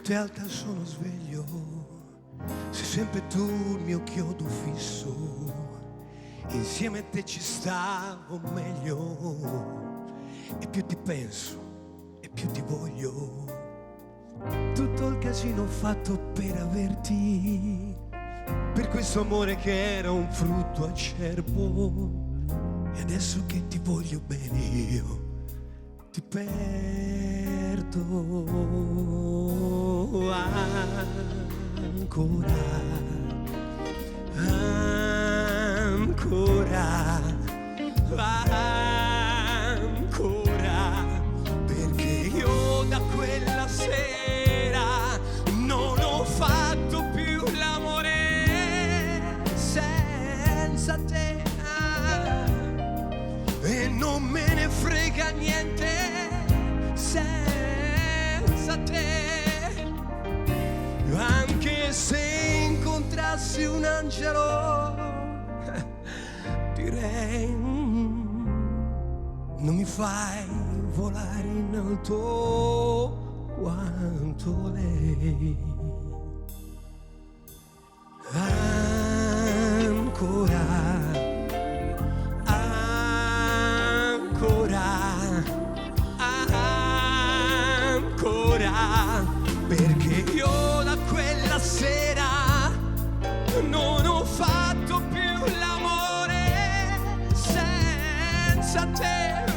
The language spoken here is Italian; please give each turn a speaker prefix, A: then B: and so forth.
A: notte alta sono sveglio, sei sempre tu il mio chiodo fisso, insieme a te ci stavo meglio, e più ti penso e più ti voglio. Tutto il casino fatto per averti, per questo amore che era un frutto acerbo, e adesso che ti voglio bene io ti perdo ancora, ancora, ancora, perché io da quella sera non ho fatto più l'amore senza te, e non me ne frega niente senza te, anche se incontrassi un angelo direi non mi fai volare in alto quanto lei. Ancora, ancora, perché io da quella sera non ho fatto più l'amore senza te.